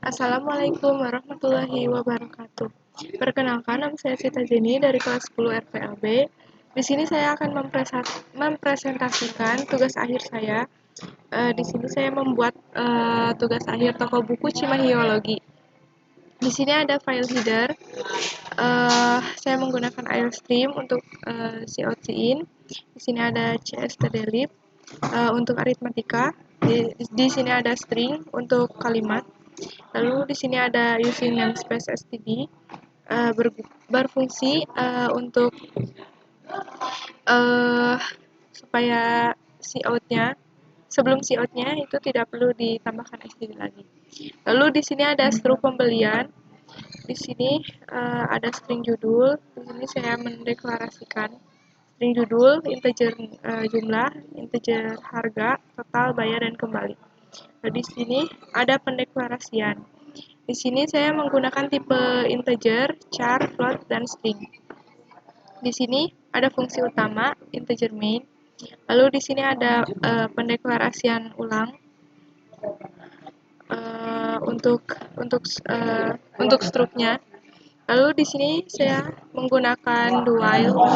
Assalamualaikum warahmatullahi wabarakatuh. Perkenalkan, nama saya Sita Jenny dari kelas 10 RPLB. Di sini saya akan mempresentasikan tugas akhir saya. Di sini saya membuat tugas akhir toko buku Cimahiologi. Di sini ada file header. Saya menggunakan Airstream untuk cout in. Di sini ada cstdlib untuk aritmatika. Di sini ada string untuk kalimat. Lalu di sini ada using namespace std berfungsi untuk uh, supaya cout-nya sebelum cout-nya itu tidak perlu ditambahkan std lagi. Lalu di sini ada struk pembelian. Di sini ada string judul. Di sini saya mendeklarasikan string judul, integer jumlah, integer harga, total, bayar, dan kembali. Nah, di sini ada pendeklarasian. Di sini saya menggunakan tipe integer, char, float, dan string. Di sini ada fungsi utama, integer main. Lalu di sini ada pendeklarasian ulang untuk struknya. Lalu di sini saya menggunakan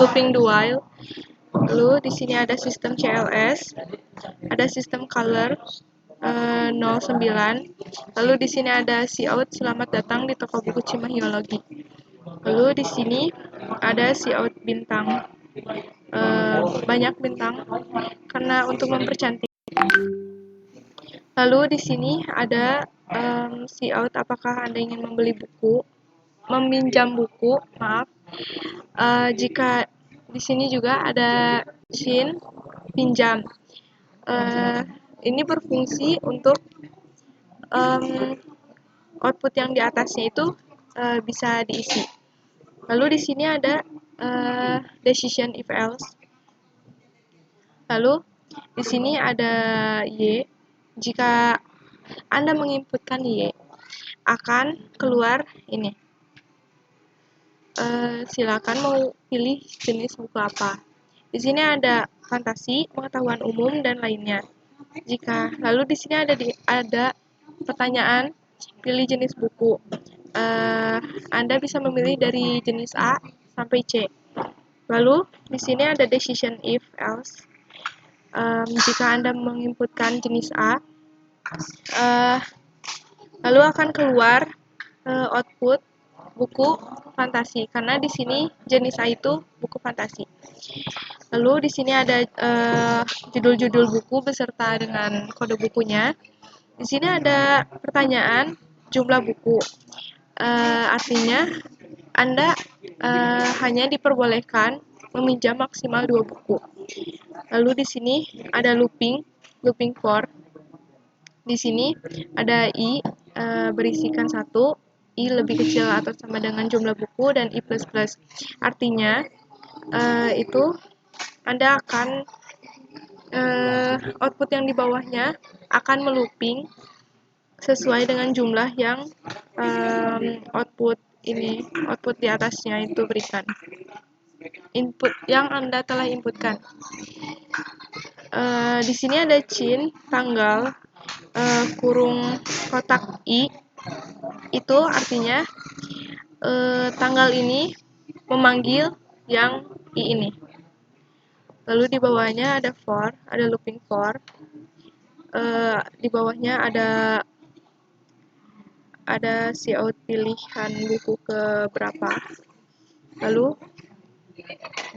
looping do while. Lalu di sini ada sistem CLS, ada sistem color 09. Lalu di sini ada cout, selamat datang di toko buku Cimahiologi. Lalu di sini ada cout bintang, banyak bintang karena untuk mempercantik. Lalu di sini ada cout apakah Anda ingin meminjam buku, maaf. Jika di sini juga ada scene pinjam. Ini berfungsi untuk output yang di atasnya itu bisa diisi. Lalu di sini ada decision if else. Lalu di sini ada y. Jika Anda menginputkan y, akan keluar ini. Silakan mau pilih jenis buku apa. Di sini ada fantasi, pengetahuan umum, dan lainnya. Lalu di sini ada pertanyaan, pilih jenis buku. Anda bisa memilih dari jenis A sampai C. Lalu di sini ada decision if else. Jika Anda menginputkan jenis A, lalu akan keluar output buku fantasi karena di sini jenis A itu buku fantasi. Lalu di sini ada judul-judul buku beserta dengan kode bukunya. Di sini ada pertanyaan jumlah buku. Artinya Anda hanya diperbolehkan meminjam maksimal 2 buku. Lalu di sini ada looping for. Di sini ada i berisikan 1, i lebih kecil atau sama dengan jumlah buku, dan i++. Artinya itu Anda akan output yang di bawahnya akan melooping sesuai dengan jumlah yang output di atasnya itu berikan. Input yang Anda telah inputkan. Di sini ada tanggal kurung kotak i. Itu artinya tanggal ini memanggil yang i ini. Lalu di bawahnya ada looping for. Di bawahnya ada cout pilihan buku ke berapa. Lalu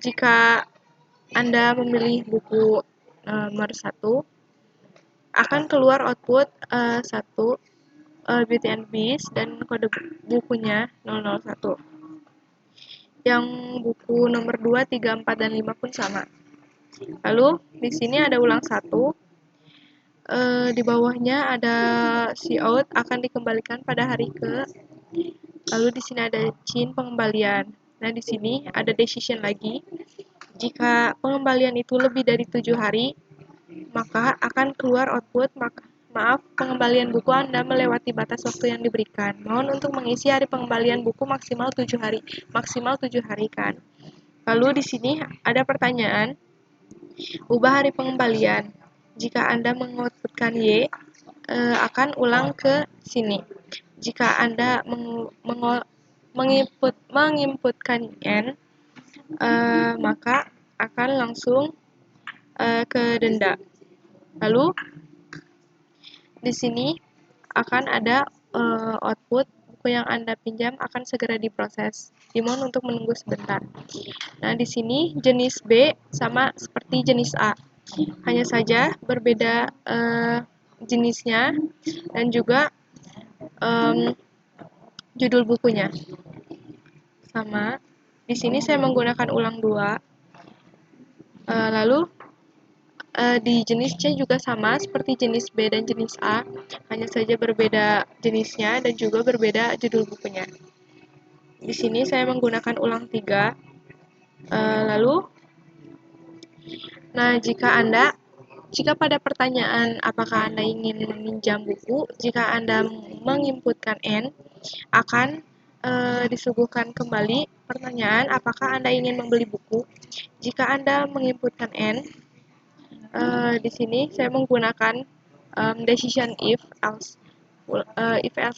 jika Anda memilih buku nomor 1, akan keluar output 1 Beauty and Beast dan kode bukunya 001. Yang buku nomor 2, 3, 4, dan 5 pun sama. Lalu di sini ada ulang 1. Di bawahnya ada cout akan dikembalikan pada hari ke. Lalu di sini ada pengembalian. Nah, di sini ada decision lagi. Jika pengembalian itu lebih dari 7 hari, maka akan keluar output pengembalian buku Anda melewati batas waktu yang diberikan. Mohon untuk mengisi hari pengembalian buku maksimal 7 hari. Maksimal 7 hari kan. Lalu di sini ada pertanyaan, ubah hari pengembalian. Jika Anda mengoutputkan Y, akan ulang ke sini. jika Anda menginputkan N, maka akan langsung ke denda. Lalu di sini akan ada output buku yang Anda pinjam akan segera diproses. Dimohon untuk menunggu sebentar. Nah, di sini jenis B sama seperti jenis A. Hanya saja berbeda jenisnya dan juga judul bukunya. Sama. Di sini saya menggunakan ulang 2. Lalu di jenis C juga sama seperti jenis B dan jenis A, hanya saja berbeda jenisnya dan juga berbeda judul bukunya. Di sini saya menggunakan ulang 3. Nah, jika pada pertanyaan apakah Anda ingin meminjam buku, jika Anda menginputkan N, akan disuguhkan kembali pertanyaan apakah Anda ingin membeli buku. Jika Anda menginputkan N, di sini saya menggunakan decision if else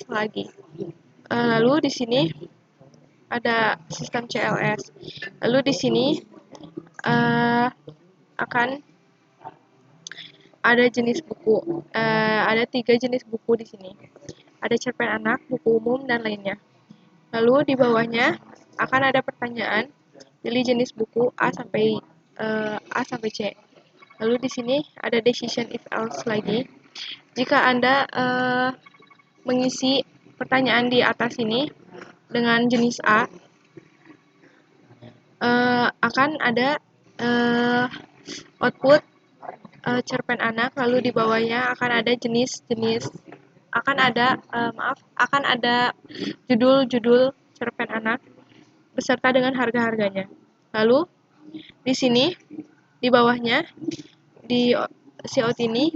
lagi. Lalu di sini ada sistem CLS. Lalu di sini akan ada jenis buku. Ada 3 jenis buku di sini. Ada cerpen anak, buku umum, dan lainnya. Lalu di bawahnya akan ada pertanyaan, pilih jenis buku A sampai C. Lalu di sini ada decision if else lagi. Jika Anda mengisi pertanyaan di atas ini dengan jenis A, akan ada output cerpen anak, lalu di bawahnya akan ada akan ada judul-judul cerpen anak beserta dengan harga-harganya. Lalu di sini di bawahnya di COT ini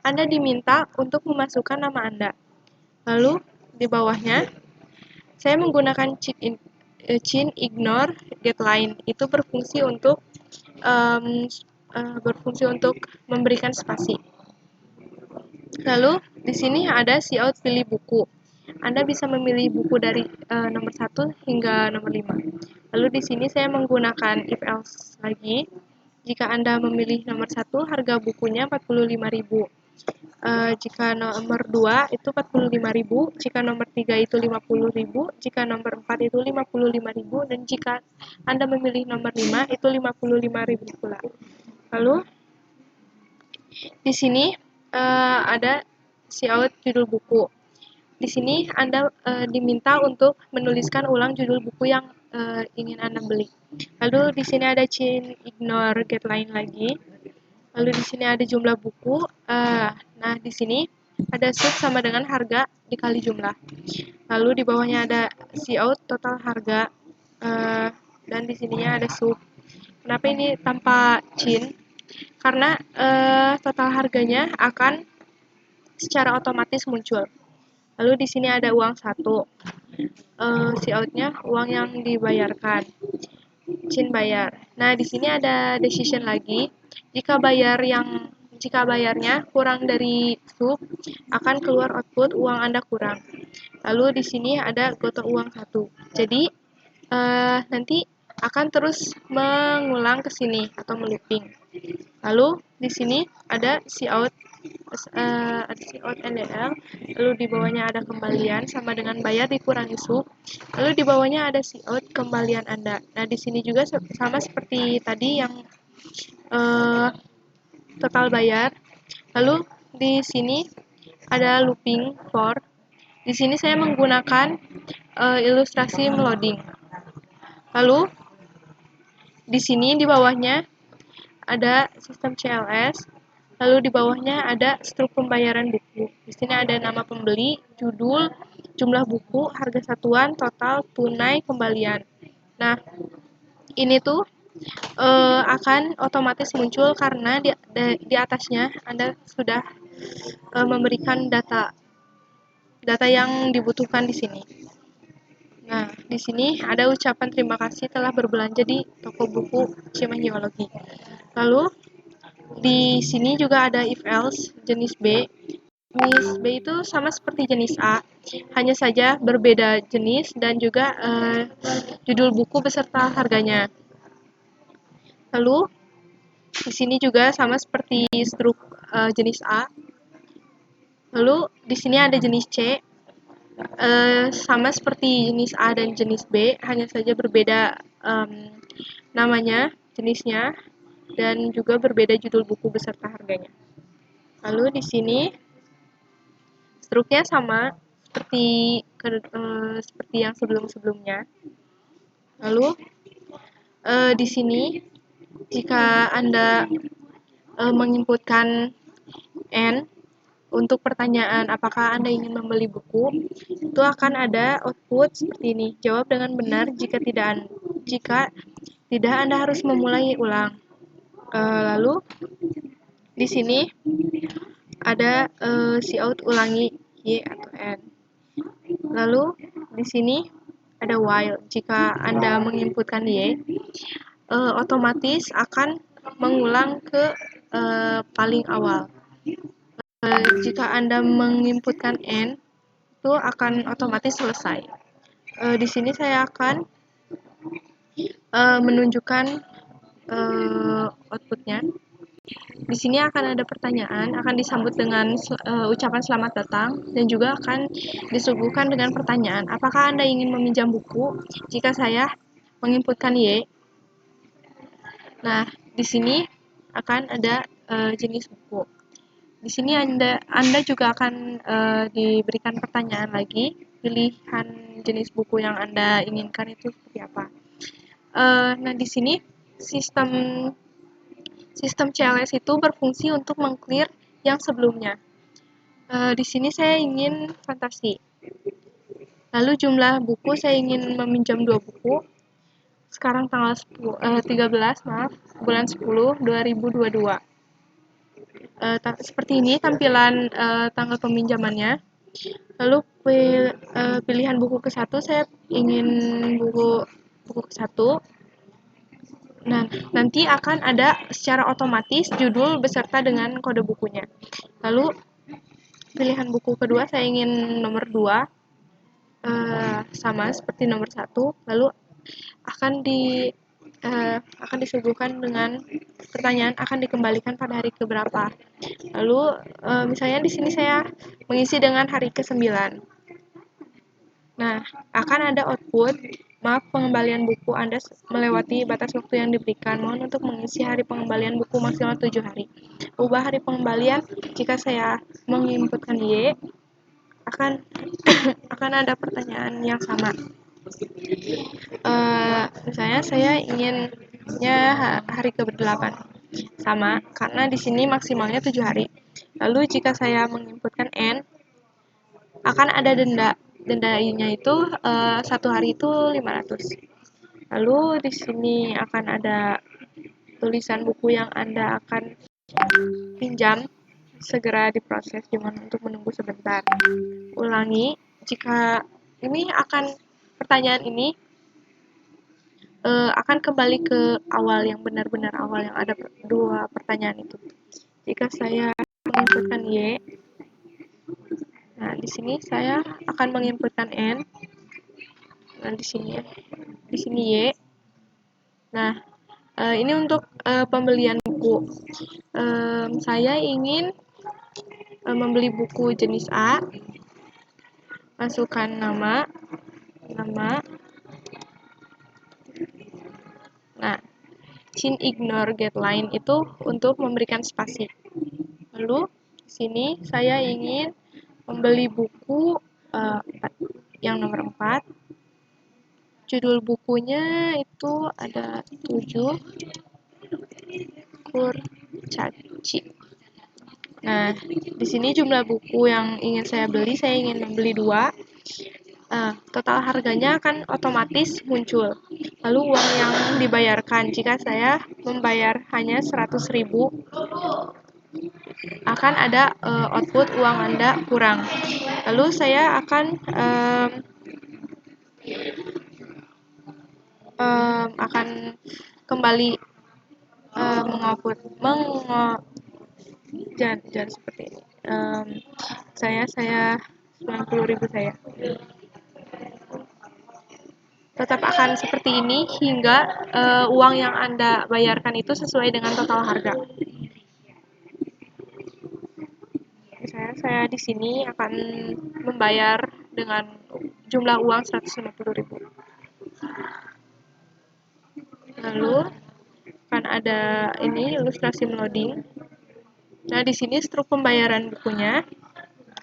Anda diminta untuk memasukkan nama Anda. Lalu di bawahnya saya menggunakan chain ignore get line. Itu berfungsi untuk memberikan spasi. Lalu di sini ada cout pilih buku. Anda bisa memilih buku dari nomor 1 hingga nomor 5. Lalu di sini saya menggunakan if else lagi. Jika Anda memilih nomor 1, harga bukunya 45.000. Jika nomor 2 itu 45.000, jika nomor 3 itu 50.000, jika nomor 4 itu 55.000, dan jika Anda memilih nomor 5 itu 55.000 pula. Lalu di sini ada cout judul buku. Di sini Anda diminta untuk menuliskan ulang judul buku yang ingin Anda beli. Lalu di sini ada chain ignore get line lagi. Lalu di sini ada jumlah buku. Nah, di sini ada sub sama dengan harga dikali jumlah. Lalu di bawahnya ada cout total harga, dan di sininya ada sub. Kenapa ini tanpa chain? Karena total harganya akan secara otomatis muncul. Lalu di sini ada uang 1. Cout-nya uang yang dibayarkan. Chain bayar. Nah, di sini ada decision lagi. Jika bayarnya kurang dari sub, akan keluar output uang Anda kurang. Lalu di sini ada goto uang 1. Jadi nanti akan terus mengulang ke sini atau melooping. Lalu di sini ada cout NDL, lalu di bawahnya ada kembalian sama dengan bayar dikurangi sub, lalu di bawahnya ada cout kembalian Anda. Nah, di sini juga sama seperti tadi yang total bayar. Lalu di sini ada looping for. Di sini saya menggunakan ilustrasi meloading. Lalu di sini di bawahnya ada sistem CLS. Lalu di bawahnya ada struk pembayaran buku. Di sini ada nama pembeli, judul, jumlah buku, harga satuan, total, tunai, kembalian. Nah, ini tuh akan otomatis muncul karena di atasnya Anda sudah memberikan data yang dibutuhkan di sini. Nah, di sini ada ucapan terima kasih telah berbelanja di toko buku Cimahi Geologi. Lalu di sini juga ada if else jenis B. Jenis B itu sama seperti jenis A, hanya saja berbeda jenis dan juga judul buku beserta harganya. Lalu di sini juga sama seperti struk jenis A. Lalu di sini ada jenis C, sama seperti jenis A dan jenis B, hanya saja berbeda namanya, jenisnya, dan juga berbeda judul buku beserta harganya. Lalu di sini struknya sama seperti seperti yang sebelum-sebelumnya. Lalu di sini jika Anda menginputkan N untuk pertanyaan apakah Anda ingin membeli buku, itu akan ada output seperti ini. Jawab dengan benar, jika tidak Anda harus memulai ulang. Lalu di sini ada cout ulangi Y atau N. Lalu di sini ada while. Jika Anda menginputkan Y, otomatis akan mengulang ke paling awal. Jika Anda menginputkan N, itu akan otomatis selesai. Di sini saya akan menunjukkan outputnya. Di sini akan ada pertanyaan, akan disambut dengan ucapan selamat datang, dan juga akan disuguhkan dengan pertanyaan, apakah Anda ingin meminjam buku? Jika saya menginputkan Y, nah di sini akan ada jenis buku. Di sini Anda juga akan diberikan pertanyaan lagi, pilihan jenis buku yang Anda inginkan itu seperti apa. Nah di sini sistem CLS itu berfungsi untuk meng-clear yang sebelumnya. Di sini saya ingin fantasi. Lalu jumlah buku saya ingin meminjam 2 buku. Sekarang tanggal 13, bulan 10, 2022. Seperti ini tampilan tanggal peminjamannya. Lalu pilihan buku ke-1 saya ingin buku ke-1. Nah, nanti akan ada secara otomatis judul beserta dengan kode bukunya. Lalu pilihan buku kedua saya ingin nomor 2, sama seperti nomor 1. Lalu akan disuguhkan dengan pertanyaan akan dikembalikan pada hari keberapa. Lalu misalnya di sini saya mengisi dengan hari ke-9. Nah, akan ada output, maaf pengembalian buku Anda melewati batas waktu yang diberikan. Mohon untuk mengisi hari pengembalian buku maksimal 7 hari. Ubah hari pengembalian, jika saya menginputkan Y, akan akan ada pertanyaan yang sama. Misalnya saya inginnya hari ke-8. Sama, karena di sini maksimalnya 7 hari. Lalu jika saya menginputkan N, akan ada denda. Dendanya itu 1 hari itu 500. Lalu di sini akan ada tulisan buku yang Anda akan pinjam, segera diproses, jangan untuk menunggu sebentar. Ulangi, jika ini pertanyaan ini akan kembali ke awal, yang benar-benar awal, yang ada 2 pertanyaan itu. Jika saya menginputkan Y, nah di sini saya akan menginputkan N, nah di sini Y. Nah, ini untuk pembelian buku. Saya ingin membeli buku jenis A, masukkan nama. Nah, ignore get line itu untuk memberikan spasi. Lalu di sini saya ingin membeli buku yang nomor 4. Judul bukunya itu ada 7 kurcaci. Nah, di sini jumlah buku yang ingin saya beli, saya ingin membeli 2. Total harganya akan otomatis muncul. Lalu uang yang dibayarkan, jika saya membayar hanya 100.000, akan ada output uang Anda kurang. Lalu saya akan kembali jangan seperti ini. saya 90.000 saya. Tetap akan seperti ini hingga uang yang Anda bayarkan itu sesuai dengan total harga. Misalnya saya di sini akan membayar dengan jumlah uang 150.000. Lalu akan ada ini ilustrasi meloading. Nah, di sini struk pembayaran bukunya.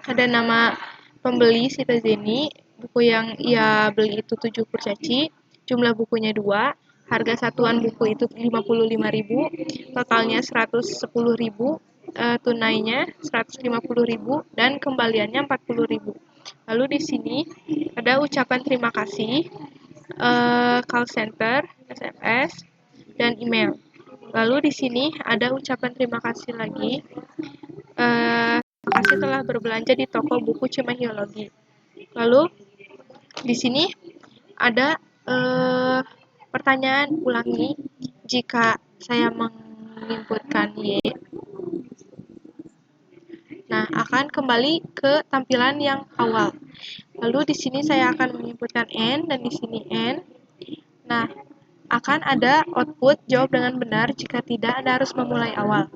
Ada nama pembeli Sita Zeni, buku yang ia beli itu 7 kurcaci, jumlah bukunya 2, harga satuan buku itu 55.000, totalnya 110.000, tunainya 150.000 dan kembaliannya 40.000. Lalu di sini ada ucapan terima kasih, call center, SMS, dan email. Lalu di sini ada ucapan terima kasih lagi. Terima kasih telah berbelanja di toko buku Cimahiologi. Lalu di sini ada pertanyaan ulangi jika saya menginputkan Y. Nah, akan kembali ke tampilan yang awal. Lalu di sini saya akan menginputkan N dan di sini N. Nah, akan ada output jawab dengan benar, jika tidak Anda harus memulai awal.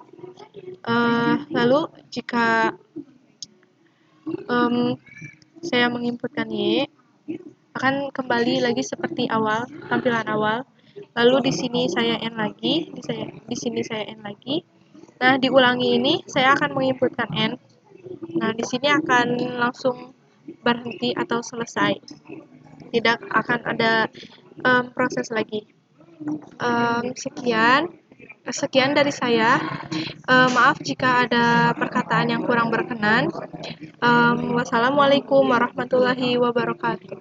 Lalu jika saya menginputkan Y, akan kembali lagi seperti awal, tampilan awal. Lalu di sini saya N lagi, di sini saya N lagi. Nah, diulangi ini saya akan menginputkan N. Nah, di sini akan langsung berhenti atau selesai. Tidak akan ada proses lagi. Sekian dari saya. Maaf jika ada perkataan yang kurang berkenan. Wassalamualaikum warahmatullahi wabarakatuh.